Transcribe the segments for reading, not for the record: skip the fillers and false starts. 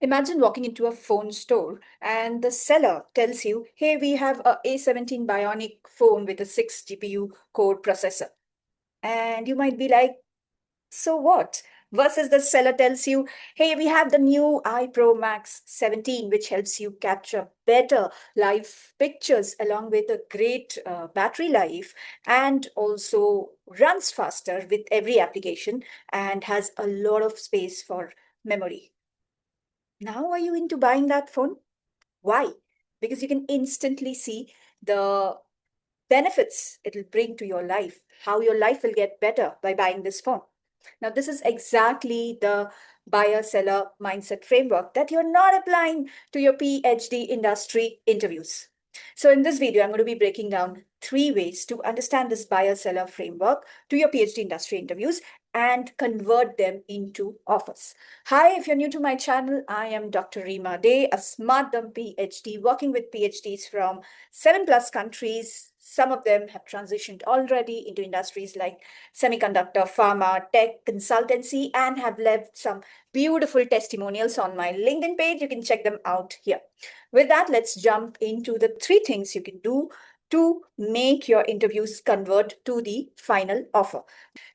Imagine walking into a phone store and the seller tells you, hey, we have a A17 Bionic phone with a 6 GPU core processor. And you might be like, so what? Versus the seller tells you, hey, we have the new iPro Max 17, which helps you capture better live pictures along with a great battery life and also runs faster with every application and has a lot of space for memory. Now, are you into buying that phone? Why? Because you can instantly see the benefits it'll bring to your life, how your life will get better by buying this phone. Now, this is exactly the buyer seller mindset framework that you're not applying to your PhD industry interviews. So, in this video, I'm going to be breaking down 3 ways to understand this buyer seller framework to your PhD industry interviews and convert them into offers. Hi, if you're new to my channel, I am Dr. Reema Day, a smart dumb PhD working with PhDs from 7+ countries. Some of them have transitioned already into industries like semiconductor, pharma, tech, consultancy, and have left some beautiful testimonials on my LinkedIn page. You can check them out here. With that, let's jump into the 3 things you can do to make your interviews convert to the final offer.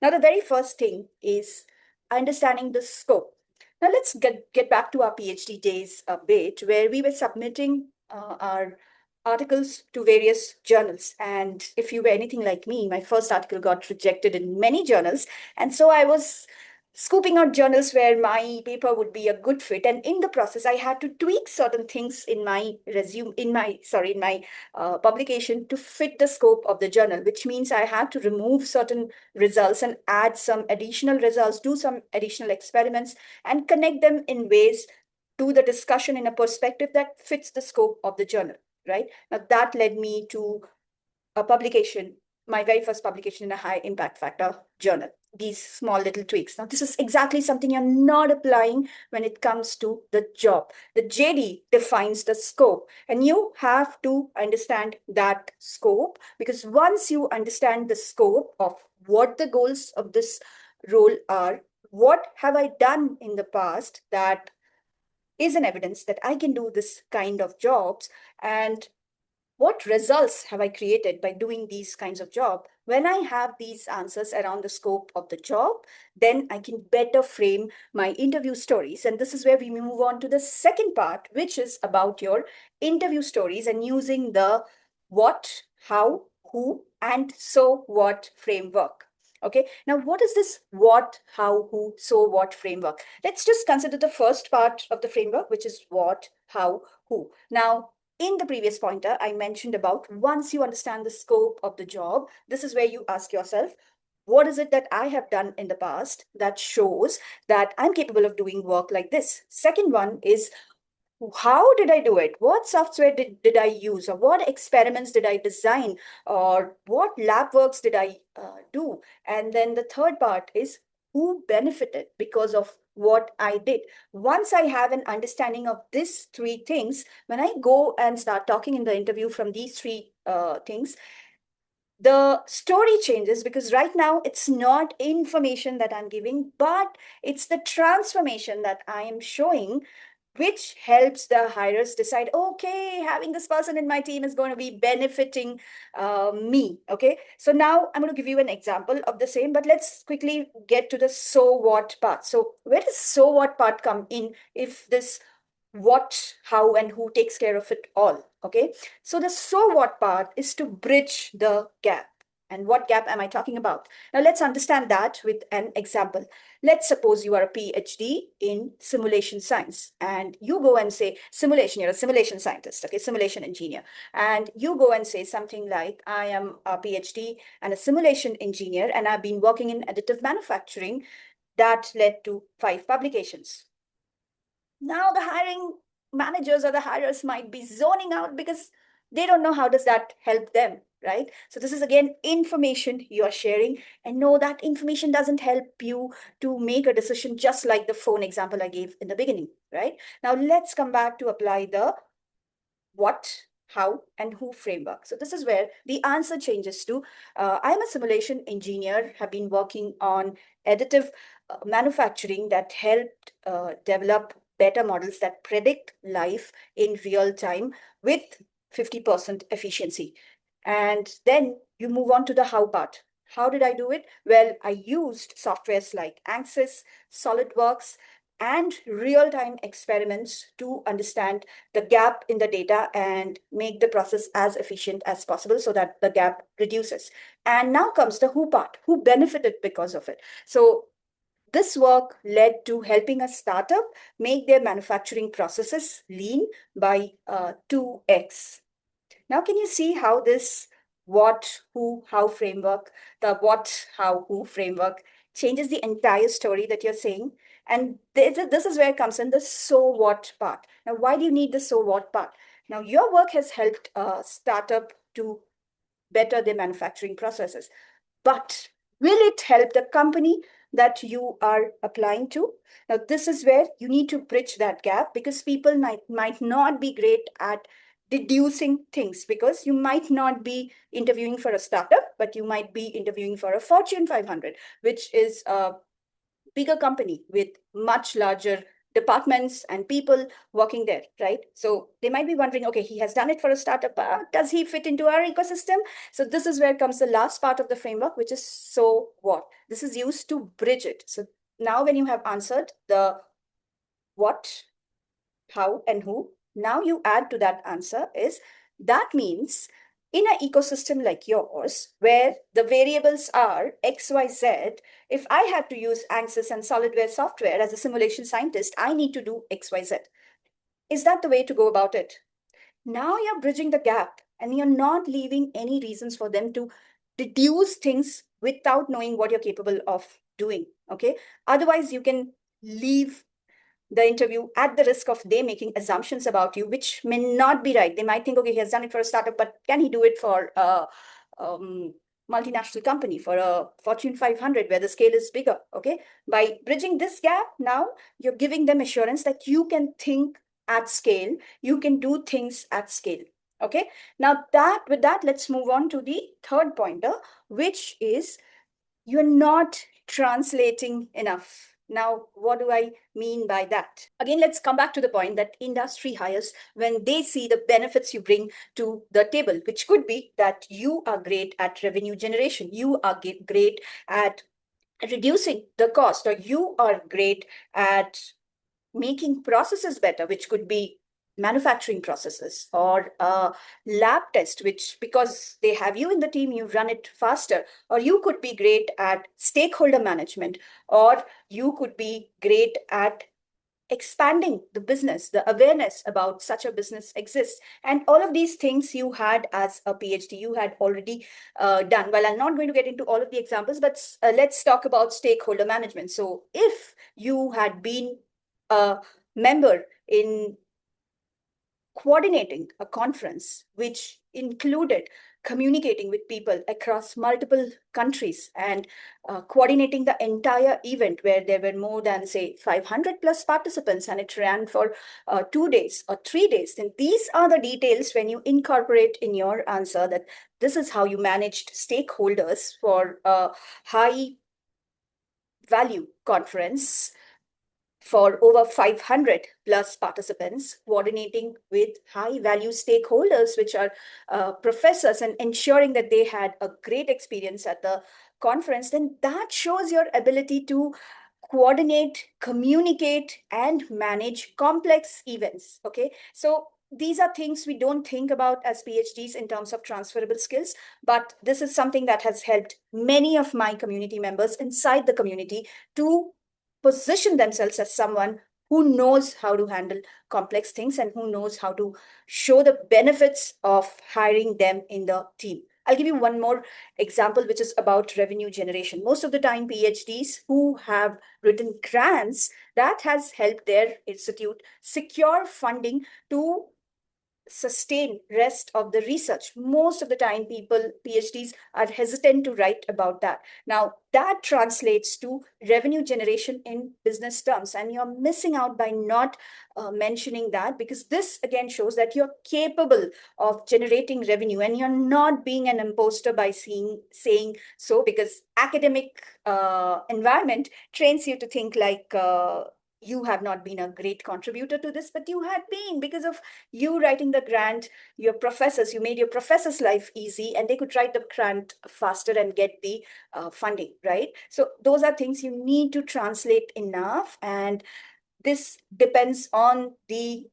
Now, the very first thing is understanding the scope. Now, let's get back to our PhD days a bit, where we were submitting our articles to various journals. And if you were anything like me, my first article got rejected in many journals. And so I was scooping out journals where my paper would be a good fit. And in the process, I had to tweak certain things in my resume, in my publication to fit the scope of the journal, which means I had to remove certain results and add some additional results, do some additional experiments, and connect them in ways to the discussion in a perspective that fits the scope of the journal, right? Now, that led me to a publication, my very first publication in a high impact factor journal. These small little tweaks. Now, this is exactly something you're not applying when it comes to the job. The JD defines the scope, and you have to understand that scope, because once you understand the scope of what the goals of this role are, what have I done in the past that is an evidence that I can do this kind of jobs, and what results have I created by doing these kinds of job? When I have these answers around the scope of the job, then I can better frame my interview stories. And this is where we move on to the second part, which is about your interview stories and using the what, how, who, and so what framework. Okay, now what is this what, how, who, so what framework? Let's just consider the first part of the framework, which is what, how, who. Now, in the previous pointer, I mentioned about once you understand the scope of the job, this is where you ask yourself, what is it that I have done in the past that shows that I'm capable of doing work like this? Second one is, how did I do it? What software did I use? Or what experiments did I design? Or what lab works did I do? And then the third part is, who benefited because of what I did? Once I have an understanding of these 3 things, when I go and start talking in the interview from these 3 things, the story changes, because right now it's not information that I'm giving, but it's the transformation that I am showing, which helps the hirers decide, okay, having this person in my team is going to be benefiting me. Okay, so now I'm going to give you an example of the same, but let's quickly get to the so what part. So where does so what part come in if this what, how, and who takes care of it all? Okay, so the so what part is to bridge the gap. And what gap am I talking about? Now let's understand that with an example. Let's suppose you are a PhD in simulation science, and you go and say simulation, you're a simulation scientist, okay, simulation engineer. And you go and say something like, I am a PhD and a simulation engineer, and I've been working in additive manufacturing that led to 5 publications. Now the hiring managers or the hirers might be zoning out because they don't know how does that help them, right? So this is again information you are sharing, and know that information doesn't help you to make a decision, just like the phone example I gave in the beginning, right? Now let's come back to apply the what, how, and who framework. So this is where the answer changes to, I'm a simulation engineer, have been working on additive manufacturing that helped develop better models that predict life in real time with 50% efficiency. And then you move on to the how part. How did I do it? Well, I used softwares like Ansys, SolidWorks, and real-time experiments to understand the gap in the data and make the process as efficient as possible so that the gap reduces. And now comes the who part. Who benefited because of it? So this work led to helping a startup make their manufacturing processes lean by 2x. Now, can you see how this what, who, how framework, the what, how, who framework changes the entire story that you're saying? And this is where it comes in the so what part. Now, why do you need the so what part? Now, your work has helped a startup to better their manufacturing processes. But will it help the company that you are applying to? Now, this is where you need to bridge that gap because people might not be great at deducing things because you might not be interviewing for a startup, but you might be interviewing for a Fortune 500, which is a bigger company with much larger departments and people working there, right? So they might be wondering, okay, he has done it for a startup, but does he fit into our ecosystem? So this is where comes the last part of the framework, which is so what? This is used to bridge it. So now when you have answered the what, how, and who, now you add to that answer is that means in an ecosystem like yours, where the variables are X, Y, Z, if I had to use Ansys and SolidWare software as a simulation scientist, I need to do X, Y, Z. Is that the way to go about it? Now you're bridging the gap and you're not leaving any reasons for them to deduce things without knowing what you're capable of doing. Okay. Otherwise, you can leave the interview at the risk of they making assumptions about you, which may not be right. They might think, okay, he has done it for a startup, but can he do it for a multinational company, for a Fortune 500, where the scale is bigger? Okay. By bridging this gap, now you're giving them assurance that you can think at scale, you can do things at scale. Okay. Now with that, let's move on to the third pointer, which is you're not translating enough. Now, what do I mean by that? Again, let's come back to the point that industry hires when they see the benefits you bring to the table, which could be that you are great at revenue generation, you are great at reducing the cost, or you are great at making processes better, which could be manufacturing processes or a lab test, which because they have you in the team, you run it faster, or you could be great at stakeholder management, or you could be great at expanding the business, the awareness about such a business exists. And all of these things you had as a PhD, you had already done. Well, I'm not going to get into all of the examples, but let's talk about stakeholder management. So if you had been a member in coordinating a conference, which included communicating with people across multiple countries and coordinating the entire event where there were more than, say, 500 plus participants and it ran for 2 days or 3 days, then these are the details when you incorporate in your answer that this is how you managed stakeholders for a high value conference for over 500 plus participants, coordinating with high value stakeholders, which are professors, and ensuring that they had a great experience at the conference, then that shows your ability to coordinate, communicate, and manage complex events. Okay. So these are things we don't think about as PhDs in terms of transferable skills, but this is something that has helped many of my community members inside the community to position themselves as someone who knows how to handle complex things and who knows how to show the benefits of hiring them in the team. I'll give you one more example, which is about revenue generation. Most of the time, PhDs who have written grants, that has helped their institute secure funding to sustain rest of the research. Most of the time PhDs are hesitant to write about that. Now that translates to revenue generation in business terms, and you're missing out by not mentioning that, because this again shows that you're capable of generating revenue and you're not being an imposter by saying so, because academic environment trains you to think like you have not been a great contributor to this, but you had been because of you writing the grant. Your professors, you made your professors' life easy, and they could write the grant faster and get the funding, right? So those are things you need to translate enough, and this depends on the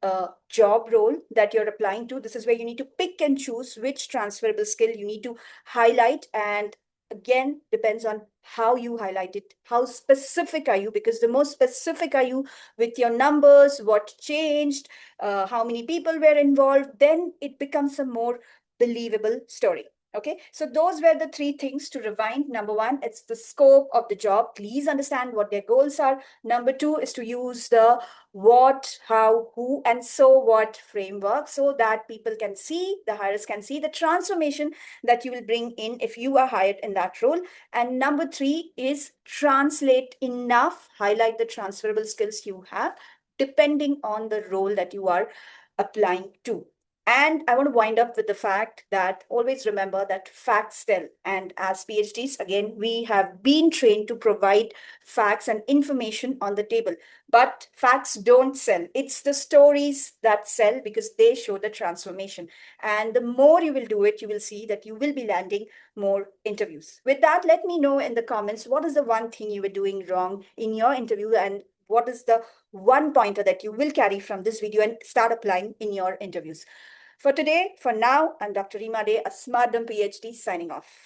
job role that you're applying to. This is where you need to pick and choose which transferable skill you need to highlight. And again, depends on how you highlight it. How specific are you? Because the more specific are you with your numbers, what changed, how many people were involved, then it becomes a more believable story. Okay, so those were the three things to rewind. Number one, it's the scope of the job. Please understand what their goals are. Number two is to use the what, how, who, and so what framework so that people can see, the hirers can see the transformation that you will bring in if you are hired in that role. And number three is translate enough, highlight the transferable skills you have depending on the role that you are applying to. And I want to wind up with the fact that always remember that facts tell. And as PhDs, again, we have been trained to provide facts and information on the table. But facts don't sell. It's the stories that sell because they show the transformation. And the more you will do it, you will see that you will be landing more interviews. With that, let me know in the comments what is the one thing you were doing wrong in your interview, and what is the one pointer that you will carry from this video and start applying in your interviews. For today, for now, I'm Dr. Rima Day, a Smart Dumb PhD, signing off.